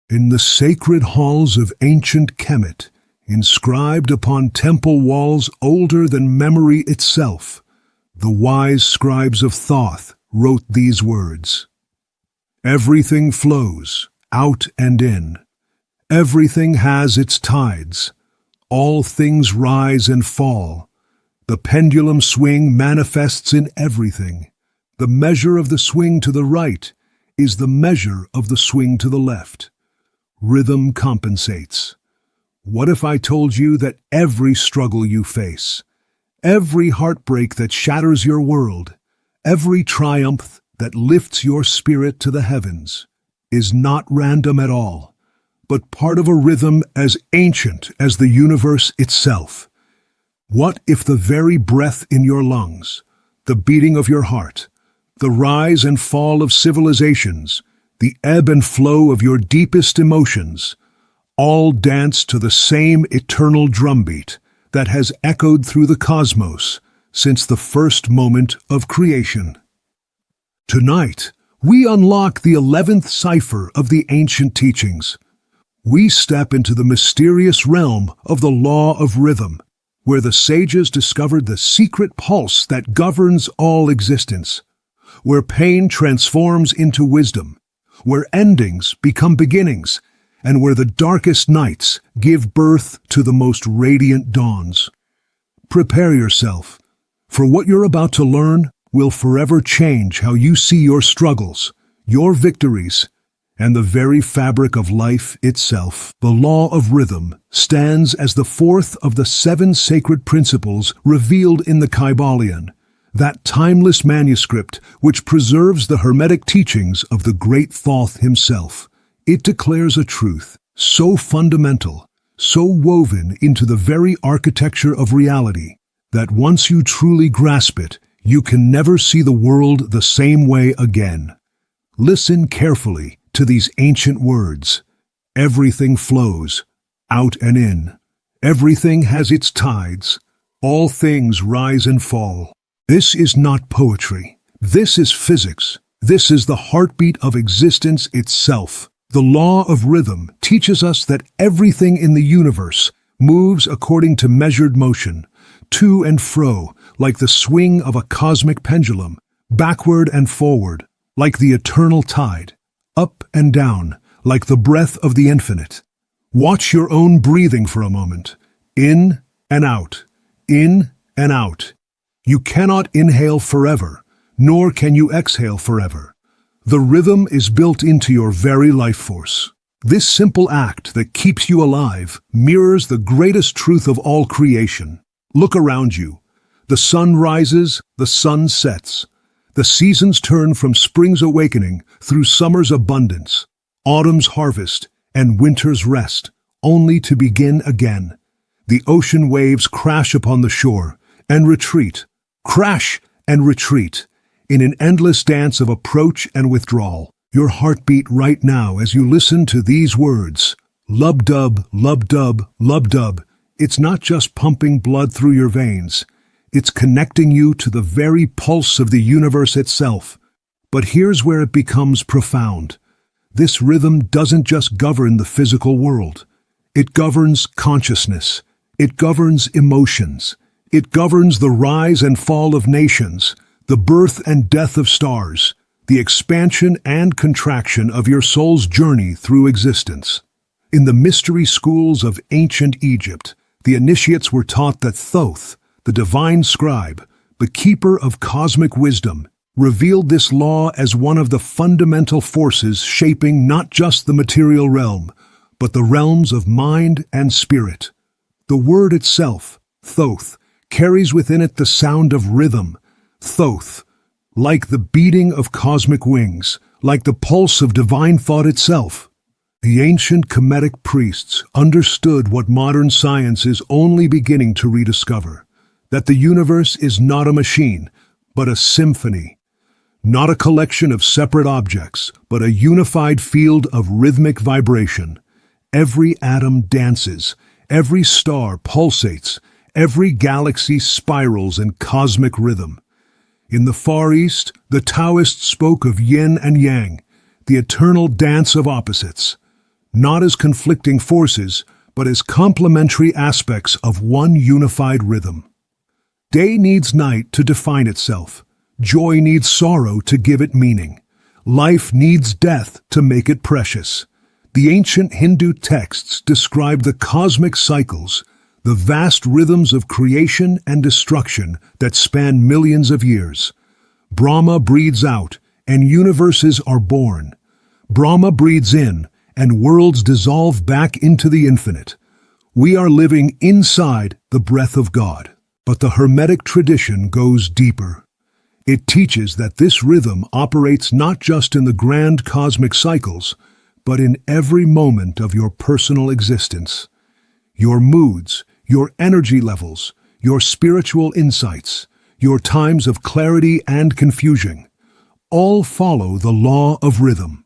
In the sacred halls of ancient Kemet, inscribed upon temple walls older than memory itself, the wise scribes of Thoth wrote these words: "Everything flows, out and in. Everything has its tides. All things rise and fall. The pendulum swing manifests in everything. The measure of the swing to the right is the measure of the swing to the left. Rhythm compensates. What if I told you that every struggle you face, every heartbreak that shatters your world, every triumph that lifts your spirit to the heavens, is not random at all, but part of a rhythm as ancient as the universe itself? What if the very breath in your lungs, the beating of your heart, the rise and fall of civilizations, the ebb and flow of your deepest emotions, all dance to the same eternal drumbeat that has echoed through the cosmos since the first moment of creation? Tonight, we unlock the 11th cipher of the ancient teachings. We step into the mysterious realm of the law of rhythm, where the sages discovered the secret pulse that governs all existence, where pain transforms into wisdom, where endings become beginnings, and where the darkest nights give birth to the most radiant dawns. Prepare yourself, for what you're about to learn will forever change how you see your struggles, your victories, and the very fabric of life itself. The law of rhythm stands as the fourth of the 7 sacred principles revealed in the Kybalion, that timeless manuscript which preserves the Hermetic teachings of the great Thoth himself. It declares a truth so fundamental, so woven into the very architecture of reality, that once you truly grasp it, you can never see the world the same way again. Listen carefully to these ancient words. Everything flows, out and in. Everything has its tides. All things rise and fall. This is not poetry. This is physics. This is the heartbeat of existence itself. The law of rhythm teaches us that everything in the universe moves according to measured motion, to and fro, like the swing of a cosmic pendulum, backward and forward, like the eternal tide, up and down, like the breath of the infinite. Watch your own breathing for a moment. In and out, in and out. You cannot inhale forever, nor can you exhale forever. The rhythm is built into your very life force. This simple act that keeps you alive mirrors the greatest truth of all creation. Look around you. The sun rises, the sun sets. The seasons turn from spring's awakening through summer's abundance, autumn's harvest, and winter's rest, only to begin again. The ocean waves crash upon the shore and retreat, crash and retreat, in an endless dance of approach and withdrawal. Your heartbeat right now as you listen to these words. Lub-dub, lub-dub, lub-dub. It's not just pumping blood through your veins. It's connecting you to the very pulse of the universe itself. But here's where it becomes profound. This rhythm doesn't just govern the physical world. It governs consciousness. It governs emotions. It governs the rise and fall of nations, the birth and death of stars, the expansion and contraction of your soul's journey through existence. In the mystery schools of ancient Egypt, the initiates were taught that Thoth, the divine scribe, the keeper of cosmic wisdom, revealed this law as one of the fundamental forces shaping not just the material realm, but the realms of mind and spirit. The word itself, Thoth, carries within it the sound of rhythm. Thoth, like the beating of cosmic wings, like the pulse of divine thought itself. The ancient Kemetic priests understood what modern science is only beginning to rediscover, that the universe is not a machine, but a symphony, not a collection of separate objects, but a unified field of rhythmic vibration. Every atom dances, every star pulsates, every galaxy spirals in cosmic rhythm. In the Far East, the Taoists spoke of yin and yang, the eternal dance of opposites. not as conflicting forces, but as complementary aspects of one unified rhythm. Day needs night to define itself. Joy needs sorrow to give it meaning. Life needs death to make it precious. The ancient Hindu texts describe the cosmic cycles, the vast rhythms of creation and destruction that span millions of years. Brahma breathes out, and universes are born. Brahma breathes in, and worlds dissolve back into the infinite. We are living inside the breath of God. But the Hermetic tradition goes deeper. It teaches that this rhythm operates not just in the grand cosmic cycles, but in every moment of your personal existence. Your moods, your energy levels, your spiritual insights, your times of clarity and confusion, all follow the law of rhythm.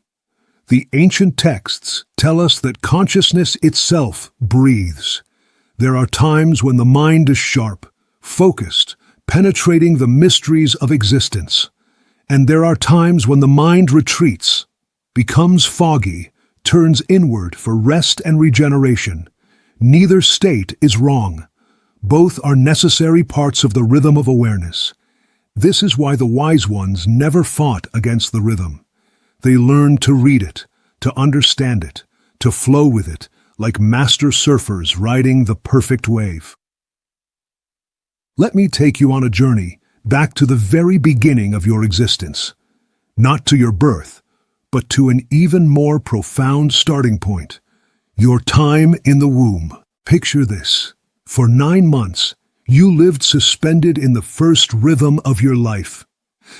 The ancient texts tell us that consciousness itself breathes. There are times when the mind is sharp, focused, penetrating the mysteries of existence. And there are times when the mind retreats, becomes foggy, turns inward for rest and regeneration. Neither state is wrong. Both are necessary parts of the rhythm of awareness. This is why the wise ones never fought against the rhythm. They learned to read it, to understand it, to flow with it, like master surfers riding the perfect wave. Let me take you on a journey back to the very beginning of your existence. Not to your birth, but to an even more profound starting point. Your time in the womb. Picture this. For 9 months, you lived suspended in the first rhythm of your life.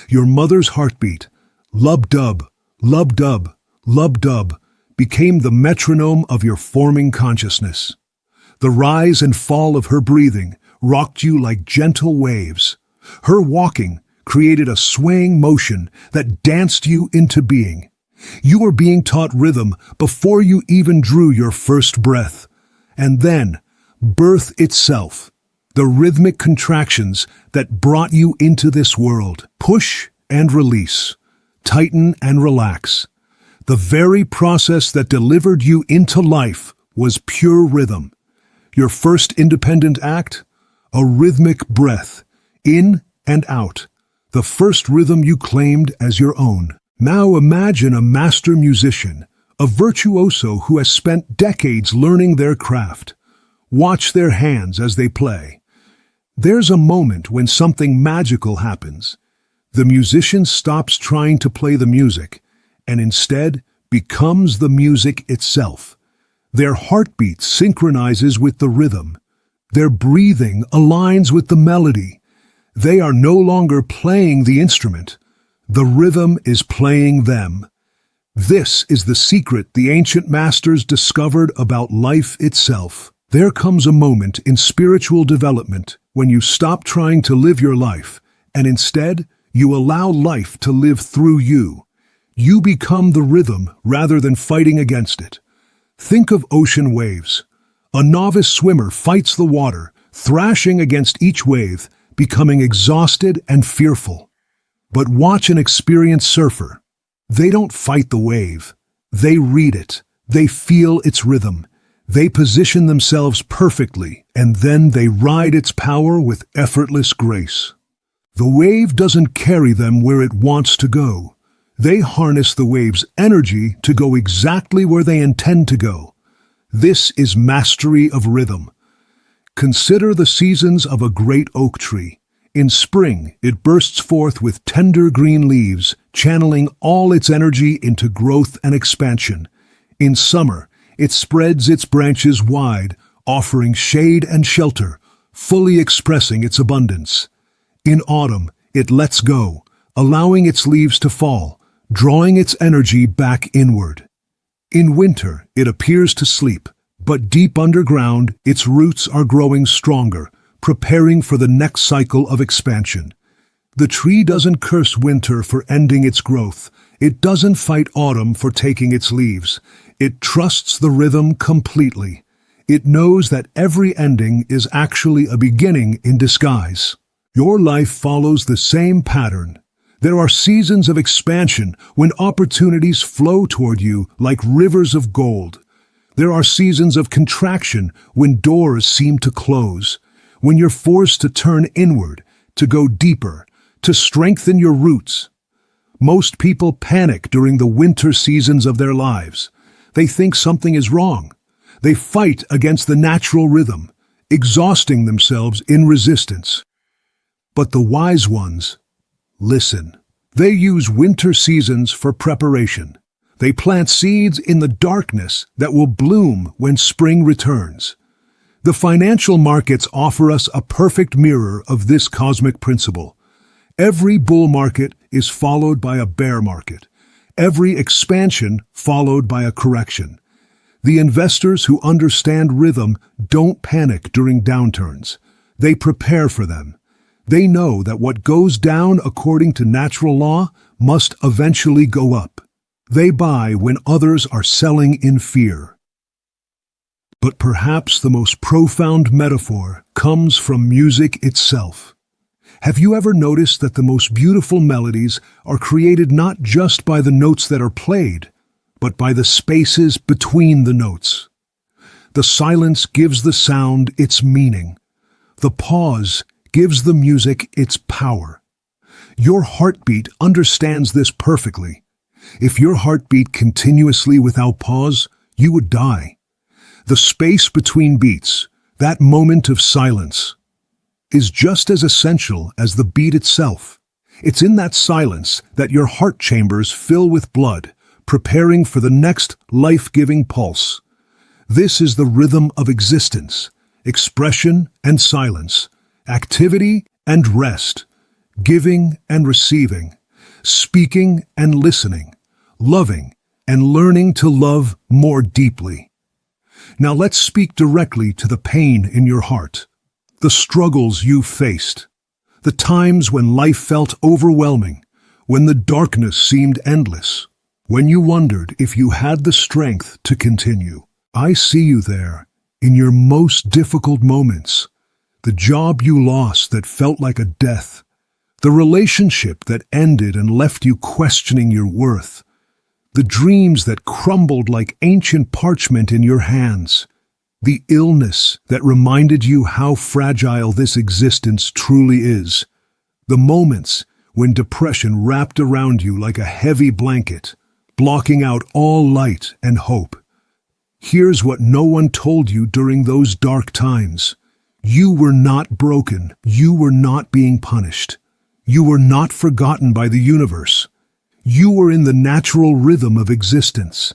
Your mother's heartbeat, lub-dub, lub-dub, lub-dub, became the metronome of your forming consciousness. The rise and fall of her breathing rocked you like gentle waves. Her walking created a swaying motion that danced you into being. You were being taught rhythm before you even drew your first breath. And then, birth itself, the rhythmic contractions that brought you into this world. Push and release, tighten and relax. The very process that delivered you into life was pure rhythm. Your first independent act? A rhythmic breath, in and out, the first rhythm you claimed as your own. Now imagine a master musician, a virtuoso who has spent decades learning their craft. Watch their hands as they play. There's a moment when something magical happens. The musician stops trying to play the music, and instead becomes the music itself. Their heartbeat synchronizes with the rhythm. Their breathing aligns with the melody. They are no longer playing the instrument. The rhythm is playing them. This is the secret the ancient masters discovered about life itself. There comes a moment in spiritual development when you stop trying to live your life, and instead, you allow life to live through you. You become the rhythm rather than fighting against it. Think of ocean waves. A novice swimmer fights the water, thrashing against each wave, becoming exhausted and fearful. But watch an experienced surfer. They don't fight the wave. They read it. They feel its rhythm. They position themselves perfectly, and then they ride its power with effortless grace. The wave doesn't carry them where it wants to go. They harness the wave's energy to go exactly where they intend to go. This is mastery of rhythm. Consider the seasons of a great oak tree. In spring, it bursts forth with tender green leaves, channeling all its energy into growth and expansion. In summer, it spreads its branches wide, offering shade and shelter, fully expressing its abundance. In autumn, it lets go, allowing its leaves to fall, drawing its energy back inward. In winter, it appears to sleep, but deep underground, its roots are growing stronger, preparing for the next cycle of expansion. The tree doesn't curse winter for ending its growth. It doesn't fight autumn for taking its leaves. It trusts the rhythm completely. It knows that every ending is actually a beginning in disguise. Your life follows the same pattern. There are seasons of expansion when opportunities flow toward you like rivers of gold. There are seasons of contraction when doors seem to close, when you're forced to turn inward, to go deeper, to strengthen your roots. Most people panic during the winter seasons of their lives. They think something is wrong. They fight against the natural rhythm, exhausting themselves in resistance. But the wise ones listen. They use winter seasons for preparation. They plant seeds in the darkness that will bloom when spring returns. The financial markets offer us a perfect mirror of this cosmic principle. Every bull market is followed by a bear market. Every expansion followed by a correction. The investors who understand rhythm don't panic during downturns. They prepare for them. They know that what goes down according to natural law must eventually go up. They buy when others are selling in fear. But perhaps the most profound metaphor comes from music itself. Have you ever noticed that the most beautiful melodies are created not just by the notes that are played, but by the spaces between the notes? The silence gives the sound its meaning. The pause gives the music its power. Your heartbeat understands this perfectly. If your heart beat continuously without pause, you would die. The space between beats, that moment of silence, is just as essential as the beat itself. It's in that silence that your heart chambers fill with blood, preparing for the next life-giving pulse. This is the rhythm of existence, expression and silence, activity and rest, giving and receiving, speaking and listening, loving and learning to love more deeply. Now let's speak directly to the pain in your heart, the struggles you've faced, the times when life felt overwhelming, when the darkness seemed endless, when you wondered if you had the strength to continue. I see you there, in your most difficult moments, the job you lost that felt like a death, the relationship that ended and left you questioning your worth, the dreams that crumbled like ancient parchment in your hands, the illness that reminded you how fragile this existence truly is, the moments when depression wrapped around you like a heavy blanket, blocking out all light and hope. Here's what no one told you during those dark times. You were not broken. You were not being punished. You were not forgotten by the universe. You were in the natural rhythm of existence.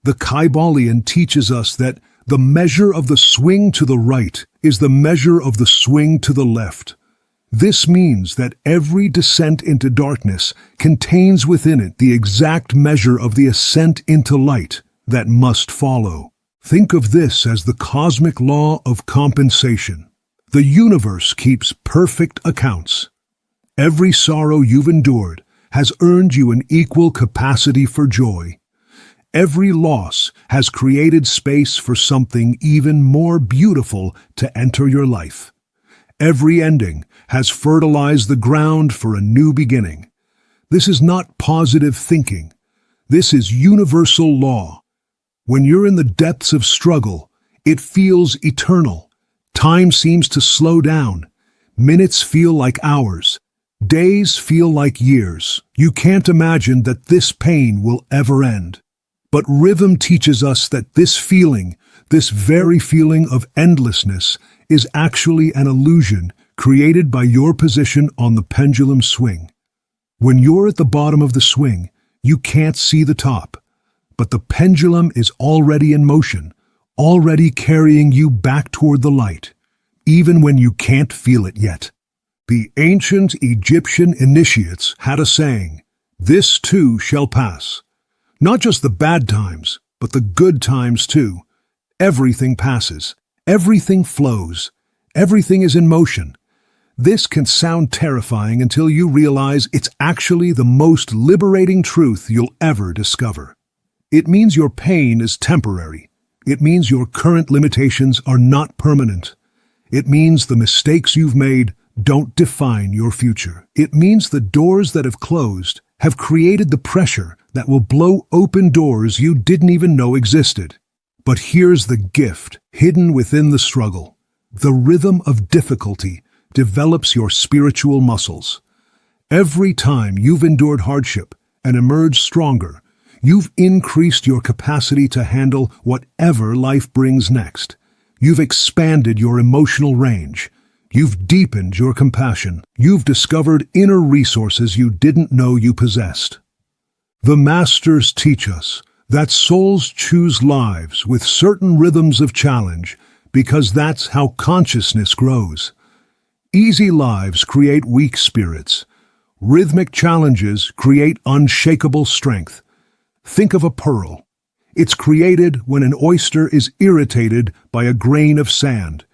The Kybalion teaches us that the measure of the swing to the right is the measure of the swing to the left. This means that every descent into darkness contains within it the exact measure of the ascent into light that must follow. Think of this as the cosmic law of compensation. The universe keeps perfect accounts. Every sorrow you've endured has earned you an equal capacity for joy. Every loss has created space for something even more beautiful to enter your life. Every ending has fertilized the ground for a new beginning. This is not positive thinking. This is universal law. When you're in the depths of struggle, it feels eternal. Time seems to slow down. Minutes feel like hours. Days feel like years. You can't imagine that this pain will ever end. But rhythm teaches us that this feeling, this very feeling of endlessness, is actually an illusion created by your position on the pendulum swing. When you're at the bottom of the swing, you can't see the top, but the pendulum is already in motion, already carrying you back toward the light, even when you can't feel it yet. The ancient Egyptian initiates had a saying, "This too shall pass." Not just the bad times, but the good times too. Everything passes. Everything flows. Everything is in motion. This can sound terrifying until you realize it's actually the most liberating truth you'll ever discover. It means your pain is temporary. It means your current limitations are not permanent. It means the mistakes you've made don't define your future. It means the doors that have closed have created the pressure that will blow open doors you didn't even know existed. But here's the gift, hidden within the struggle. The rhythm of difficulty develops your spiritual muscles. Every time you've endured hardship and emerged stronger, you've increased your capacity to handle whatever life brings next. You've expanded your emotional range. You've deepened your compassion. You've discovered inner resources you didn't know you possessed. The masters teach us that souls choose lives with certain rhythms of challenge because that's how consciousness grows. Easy lives create weak spirits. Rhythmic challenges create unshakable strength. Think of a pearl. It's created when an oyster is irritated by a grain of sand.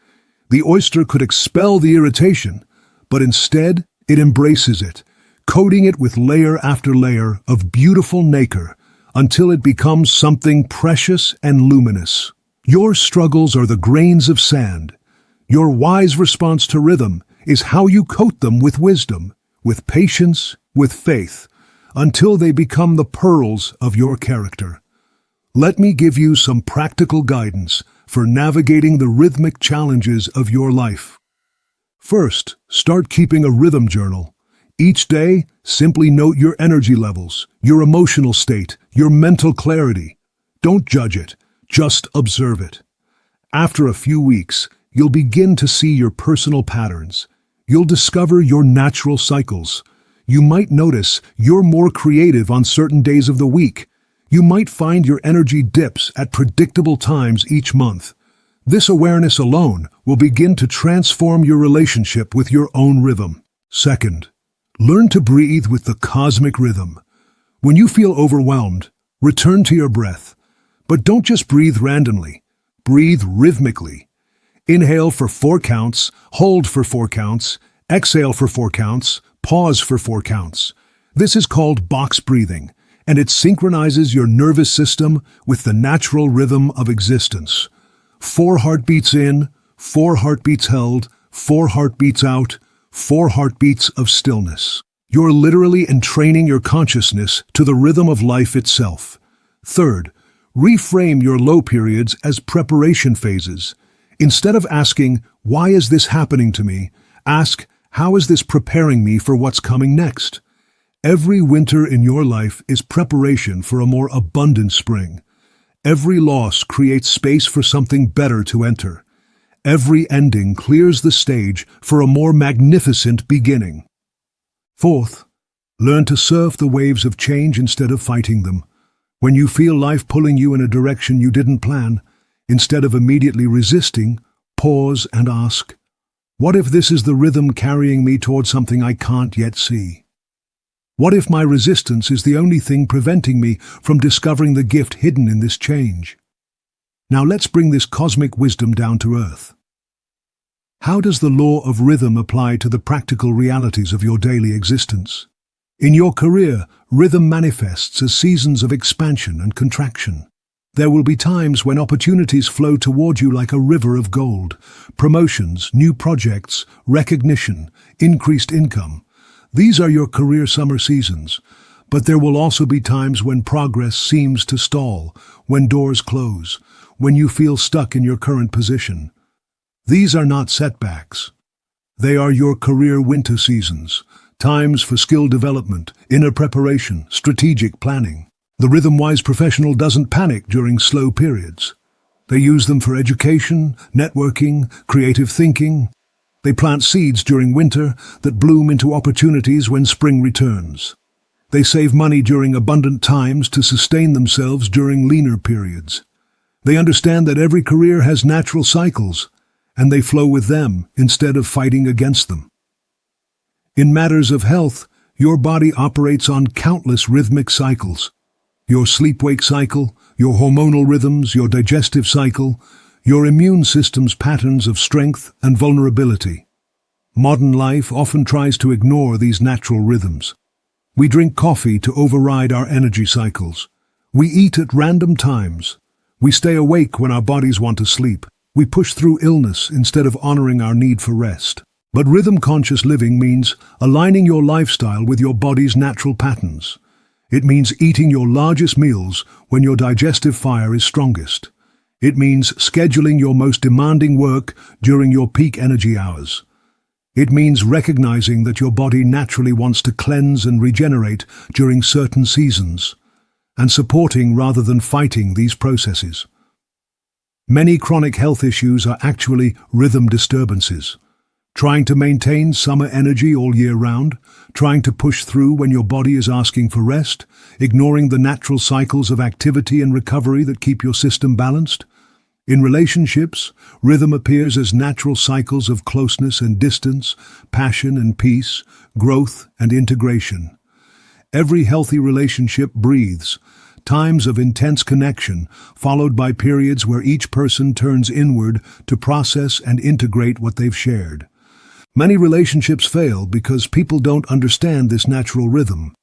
The oyster could expel the irritation, but instead it embraces it, coating it with layer after layer of beautiful nacre until it becomes something precious and luminous. Your struggles are the grains of sand. Your wise response to rhythm is how you coat them with wisdom, with patience, with faith, until they become the pearls of your character. Let me give you some practical guidance for navigating the rhythmic challenges of your life. First, start keeping a rhythm journal. Each day, simply note your energy levels, your emotional state, your mental clarity. Don't judge it, just observe it. After a few weeks, you'll begin to see your personal patterns. You'll discover your natural cycles. You might notice you're more creative on certain days of the week. You might find your energy dips at predictable times each month. This awareness alone will begin to transform your relationship with your own rhythm. Second, learn to breathe with the cosmic rhythm. When you feel overwhelmed, return to your breath. But don't just breathe randomly. Breathe rhythmically. Inhale for 4 counts, hold for 4 counts, exhale for 4 counts, pause for 4 counts. This is called box breathing, and it synchronizes your nervous system with the natural rhythm of existence. 4 heartbeats in, 4 heartbeats held, 4 heartbeats out, 4 heartbeats of stillness. You're literally entraining your consciousness to the rhythm of life itself. Third, reframe your low periods as preparation phases. Instead of asking, "Why is this happening to me?" ask, "How is this preparing me for what's coming next?" Every winter in your life is preparation for a more abundant spring. Every loss creates space for something better to enter. Every ending clears the stage for a more magnificent beginning. Fourth, learn to surf the waves of change instead of fighting them. When you feel life pulling you in a direction you didn't plan, instead of immediately resisting, pause and ask, what if this is the rhythm carrying me toward something I can't yet see? What if my resistance is the only thing preventing me from discovering the gift hidden in this change? Now let's bring this cosmic wisdom down to earth. How does the law of rhythm apply to the practical realities of your daily existence? In your career, rhythm manifests as seasons of expansion and contraction. There will be times when opportunities flow toward you like a river of gold. Promotions, new projects, recognition, increased income. These are your career summer seasons. But there will also be times when progress seems to stall, when doors close, when you feel stuck in your current position. These are not setbacks. They are your career winter seasons, times for skill development, inner preparation, strategic planning. The rhythm-wise professional doesn't panic during slow periods. They use them for education, networking, creative thinking. They plant seeds during winter that bloom into opportunities when spring returns. They save money during abundant times to sustain themselves during leaner periods. They understand that every career has natural cycles, and they flow with them instead of fighting against them. In matters of health, your body operates on countless rhythmic cycles. Your sleep-wake cycle, your hormonal rhythms, your digestive cycle, your immune system's patterns of strength and vulnerability. Modern life often tries to ignore these natural rhythms. We drink coffee to override our energy cycles. We eat at random times. We stay awake when our bodies want to sleep. We push through illness instead of honoring our need for rest. But rhythm-conscious living means aligning your lifestyle with your body's natural patterns. It means eating your largest meals when your digestive fire is strongest. It means scheduling your most demanding work during your peak energy hours. It means recognizing that your body naturally wants to cleanse and regenerate during certain seasons, and supporting rather than fighting these processes. Many chronic health issues are actually rhythm disturbances. Trying to maintain summer energy all year round, trying to push through when your body is asking for rest, ignoring the natural cycles of activity and recovery that keep your system balanced. In relationships, rhythm appears as natural cycles of closeness and distance, passion and peace, growth and integration. Every healthy relationship breathes times of intense connection, followed by periods where each person turns inward to process and integrate what they've shared. Many relationships fail because people don't understand this natural rhythm.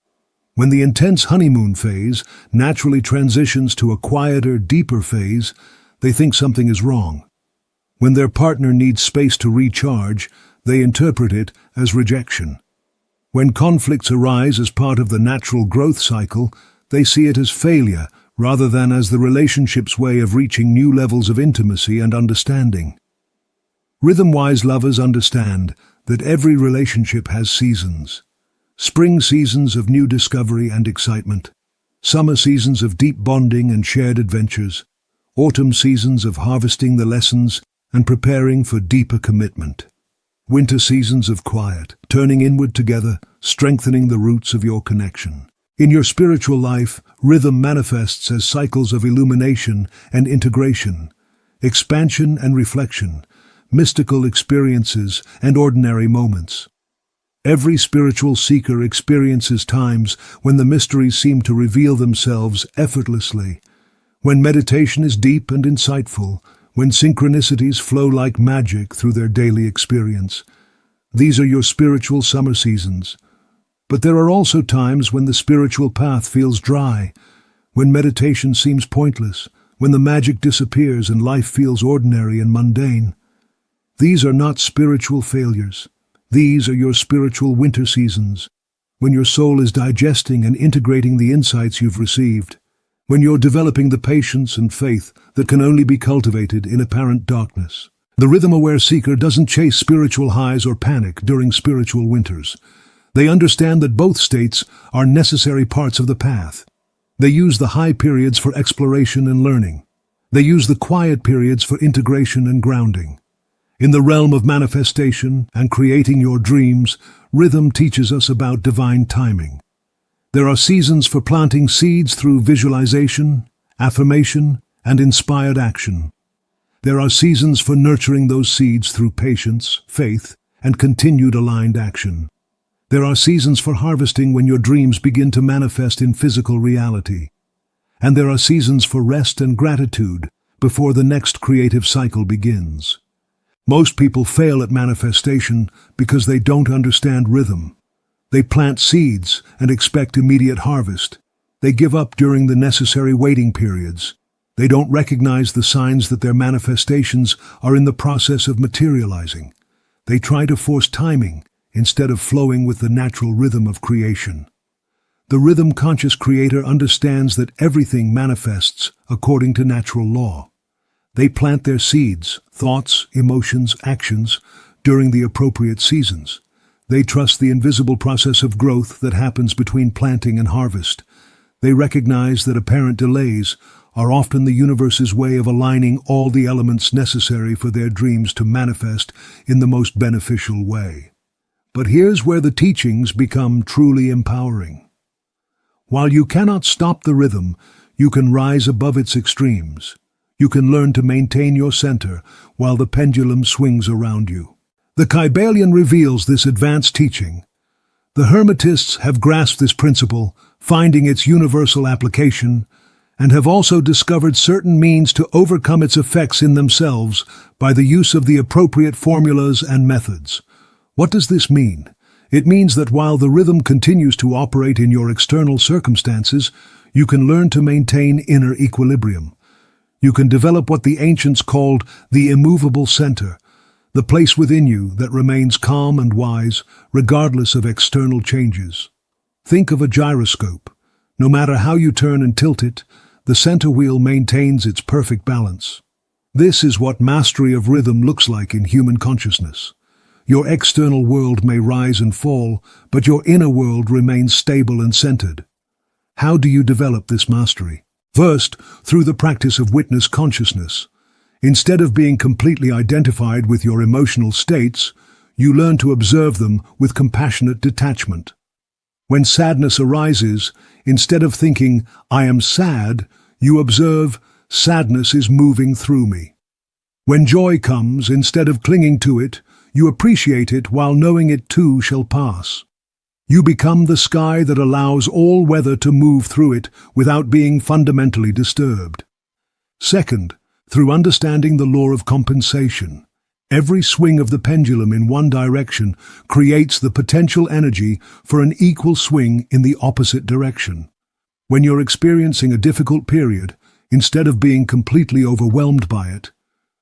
When the intense honeymoon phase naturally transitions to a quieter, deeper phase, they think something is wrong. When their partner needs space to recharge, they interpret it as rejection. When conflicts arise as part of the natural growth cycle, they see it as failure rather than as the relationship's way of reaching new levels of intimacy and understanding. Rhythm-wise lovers understand that every relationship has seasons. Spring seasons of new discovery and excitement, summer seasons of deep bonding and shared adventures, autumn seasons of harvesting the lessons and preparing for deeper commitment, winter seasons of quiet, turning inward together, strengthening the roots of your connection. In your spiritual life, rhythm manifests as cycles of illumination and integration, expansion and reflection, mystical experiences and ordinary moments. Every spiritual seeker experiences times when the mysteries seem to reveal themselves effortlessly, when meditation is deep and insightful, when synchronicities flow like magic through their daily experience. These are your spiritual summer seasons. But there are also times when the spiritual path feels dry, when meditation seems pointless, when the magic disappears and life feels ordinary and mundane. These are not spiritual failures. These are your spiritual winter seasons, when your soul is digesting and integrating the insights you've received, when you're developing the patience and faith that can only be cultivated in apparent darkness. The rhythm-aware seeker doesn't chase spiritual highs or panic during spiritual winters. They understand that both states are necessary parts of the path. They use the high periods for exploration and learning. They use the quiet periods for integration and grounding. In the realm of manifestation and creating your dreams, rhythm teaches us about divine timing. There are seasons for planting seeds through visualization, affirmation, and inspired action. There are seasons for nurturing those seeds through patience, faith, and continued aligned action. There are seasons for harvesting when your dreams begin to manifest in physical reality. And there are seasons for rest and gratitude before the next creative cycle begins. Most people fail at manifestation because they don't understand rhythm. They plant seeds and expect immediate harvest. They give up during the necessary waiting periods. They don't recognize the signs that their manifestations are in the process of materializing. They try to force timing instead of flowing with the natural rhythm of creation. The rhythm-conscious creator understands that everything manifests according to natural law. They plant their seeds, thoughts, emotions, actions, during the appropriate seasons. They trust the invisible process of growth that happens between planting and harvest. They recognize that apparent delays are often the universe's way of aligning all the elements necessary for their dreams to manifest in the most beneficial way. But here's where the teachings become truly empowering. While you cannot stop the rhythm, you can rise above its extremes. You can learn to maintain your center while the pendulum swings around you. The Kybalion reveals this advanced teaching. The Hermetists have grasped this principle, finding its universal application, and have also discovered certain means to overcome its effects in themselves by the use of the appropriate formulas and methods. What does this mean? It means that while the rhythm continues to operate in your external circumstances, you can learn to maintain inner equilibrium. You can develop what the ancients called the immovable center, the place within you that remains calm and wise regardless of external changes. Think of a gyroscope. No matter how you turn and tilt it, the center wheel maintains its perfect balance. This is what mastery of rhythm looks like in human consciousness. Your external world may rise and fall, but your inner world remains stable and centered. How do you develop this mastery? First, through the practice of witness consciousness. Instead of being completely identified with your emotional states, you learn to observe them with compassionate detachment. When sadness arises, instead of thinking, "I am sad," you observe, "Sadness is moving through me." When joy comes, instead of clinging to it, you appreciate it while knowing it too shall pass. You become the sky that allows all weather to move through it without being fundamentally disturbed. Second, through understanding the law of compensation. Every swing of the pendulum in one direction creates the potential energy for an equal swing in the opposite direction. When you're experiencing a difficult period, instead of being completely overwhelmed by it,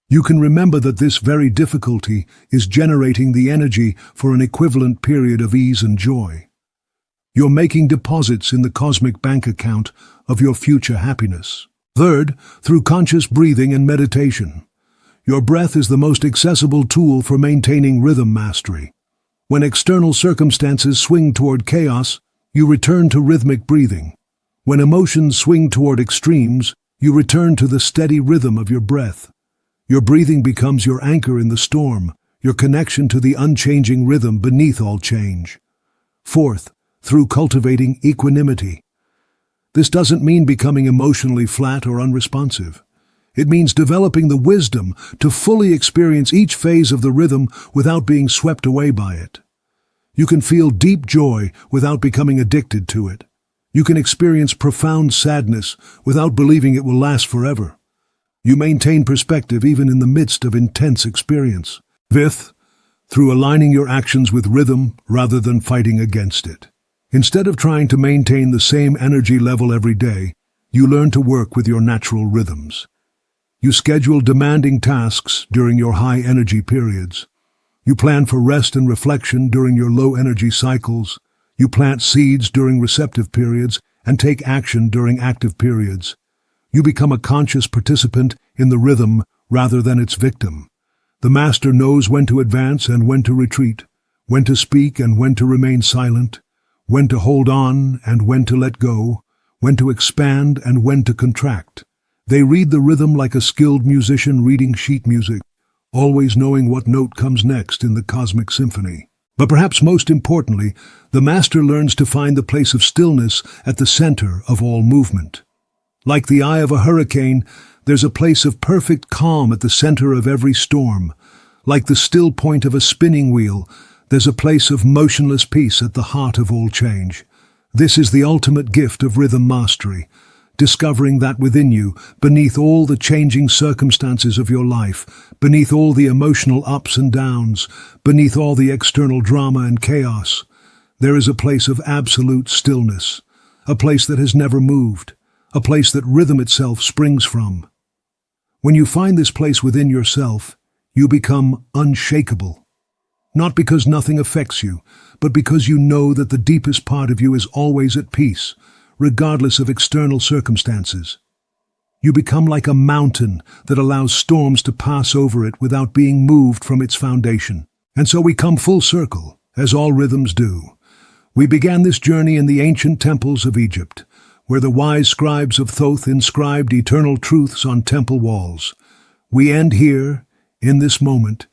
you can remember that this very difficulty is generating the energy for an equivalent period of ease and joy. You're making deposits in the cosmic bank account of your future happiness. Third, through conscious breathing and meditation. Your breath is the most accessible tool for maintaining rhythm mastery. When external circumstances swing toward chaos, you return to rhythmic breathing. When emotions swing toward extremes, you return to the steady rhythm of your breath. Your breathing becomes your anchor in the storm, your connection to the unchanging rhythm beneath all change. Fourth, through cultivating equanimity. This doesn't mean becoming emotionally flat or unresponsive. It means developing the wisdom to fully experience each phase of the rhythm without being swept away by it. You can feel deep joy without becoming addicted to it. You can experience profound sadness without believing it will last forever. You maintain perspective even in the midst of intense experience. Fifth, through aligning your actions with rhythm rather than fighting against it. Instead of trying to maintain the same energy level every day, you learn to work with your natural rhythms. You schedule demanding tasks during your high-energy periods. You plan for rest and reflection during your low-energy cycles. You plant seeds during receptive periods and take action during active periods. You become a conscious participant in the rhythm rather than its victim. The master knows when to advance and when to retreat, when to speak and when to remain silent, when to hold on and when to let go, when to expand and when to contract. They read the rhythm like a skilled musician reading sheet music, always knowing what note comes next in the cosmic symphony. But perhaps most importantly, the master learns to find the place of stillness at the center of all movement. Like the eye of a hurricane, there's a place of perfect calm at the center of every storm. Like the still point of a spinning wheel, there's a place of motionless peace at the heart of all change. This is the ultimate gift of rhythm mastery, discovering that within you, beneath all the changing circumstances of your life, beneath all the emotional ups and downs, beneath all the external drama and chaos, there is a place of absolute stillness, a place that has never moved, a place that rhythm itself springs from. When you find this place within yourself, you become unshakable. Not because nothing affects you, but because you know that the deepest part of you is always at peace, regardless of external circumstances. You become like a mountain that allows storms to pass over it without being moved from its foundation. And so we come full circle, as all rhythms do. We began this journey in the ancient temples of Egypt, where the wise scribes of Thoth inscribed eternal truths on temple walls. We end here, in this moment,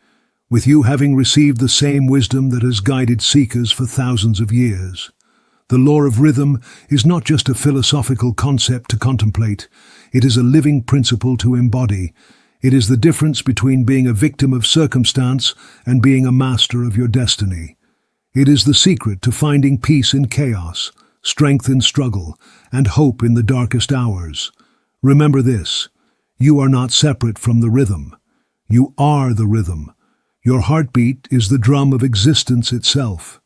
with you having received the same wisdom that has guided seekers for thousands of years. The law of rhythm is not just a philosophical concept to contemplate. It is a living principle to embody. It is the difference between being a victim of circumstance and being a master of your destiny. It is the secret to finding peace in chaos, strength in struggle, and hope in the darkest hours. Remember this: you are not separate from the rhythm. You are the rhythm. Your heartbeat is the drum of existence itself.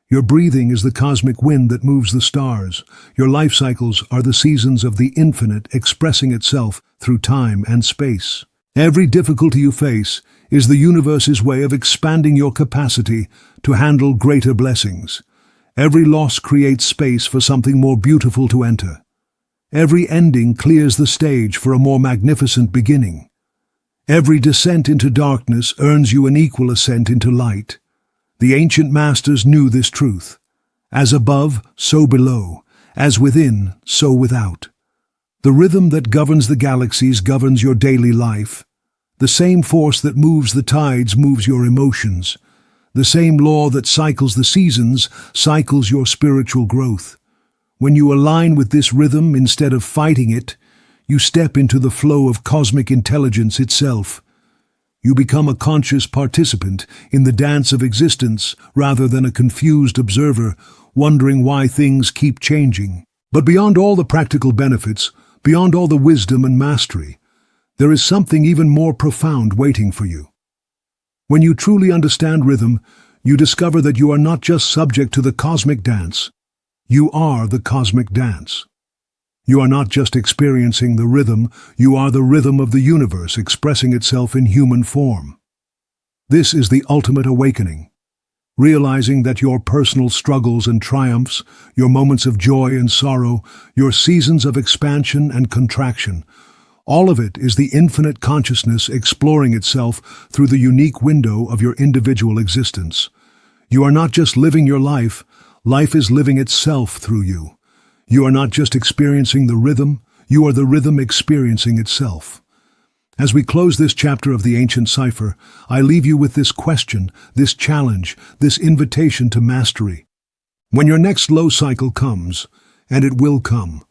Your breathing is the cosmic wind that moves the stars. Your life cycles are the seasons of the infinite expressing itself through time and space. Every difficulty you face is the universe's way of expanding your capacity to handle greater blessings. Every loss creates space for something more beautiful to enter. Every ending clears the stage for a more magnificent beginning. Every descent into darkness earns you an equal ascent into light. The ancient masters knew this truth. As above, so below. As within, so without. The rhythm that governs the galaxies governs your daily life. The same force that moves the tides moves your emotions. The same law that cycles the seasons cycles your spiritual growth. When you align with this rhythm instead of fighting it, you step into the flow of cosmic intelligence itself. You become a conscious participant in the dance of existence rather than a confused observer wondering why things keep changing. But beyond all the practical benefits, beyond all the wisdom and mastery, there is something even more profound waiting for you. When you truly understand rhythm, you discover that you are not just subject to the cosmic dance. You are the cosmic dance. You are not just experiencing the rhythm, you are the rhythm of the universe expressing itself in human form. This is the ultimate awakening. Realizing that your personal struggles and triumphs, your moments of joy and sorrow, your seasons of expansion and contraction, all of it is the infinite consciousness exploring itself through the unique window of your individual existence. You are not just living your life, life is living itself through you. You are not just experiencing the rhythm, you are the rhythm experiencing itself. As we close this chapter of the Ancient Cipher, I leave you with this question, this challenge, this invitation to mastery. When your next low cycle comes, and it will come,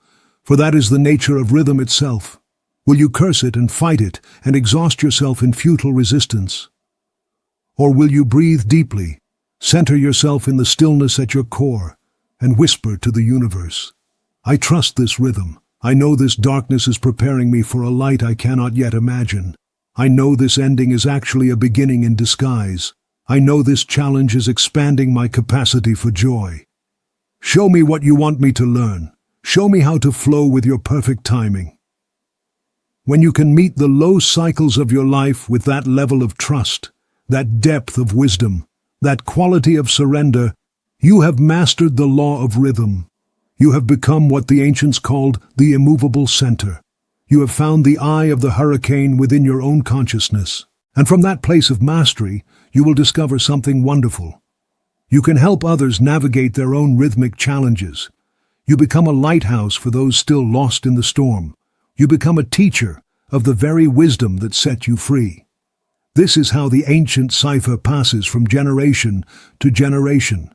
for that is the nature of rhythm itself, will you curse it and fight it and exhaust yourself in futile resistance? Or will you breathe deeply, center yourself in the stillness at your core, and whisper to the universe, I trust this rhythm. I know this darkness is preparing me for a light I cannot yet imagine. I know this ending is actually a beginning in disguise. I know this challenge is expanding my capacity for joy. Show me what you want me to learn. Show me how to flow with your perfect timing. When you can meet the low cycles of your life with that level of trust, that depth of wisdom, that quality of surrender, you have mastered the law of rhythm. You have become what the ancients called the immovable center. You have found the eye of the hurricane within your own consciousness. And from that place of mastery, you will discover something wonderful. You can help others navigate their own rhythmic challenges. You become a lighthouse for those still lost in the storm. You become a teacher of the very wisdom that set you free. This is how the ancient cipher passes from generation to generation.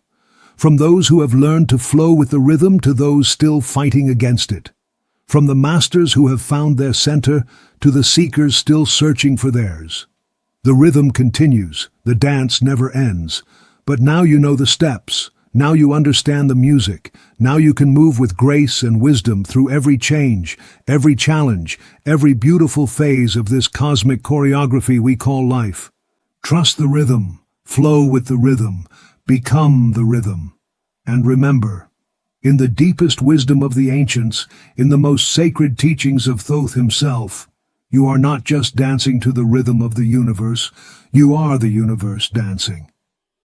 From those who have learned to flow with the rhythm to those still fighting against it. From the masters who have found their center to the seekers still searching for theirs. The rhythm continues, the dance never ends. But now you know the steps, now you understand the music, now you can move with grace and wisdom through every change, every challenge, every beautiful phase of this cosmic choreography we call life. Trust the rhythm, flow with the rhythm, become the rhythm. And remember, in the deepest wisdom of the ancients, in the most sacred teachings of Thoth himself, you are not just dancing to the rhythm of the universe, you are the universe dancing.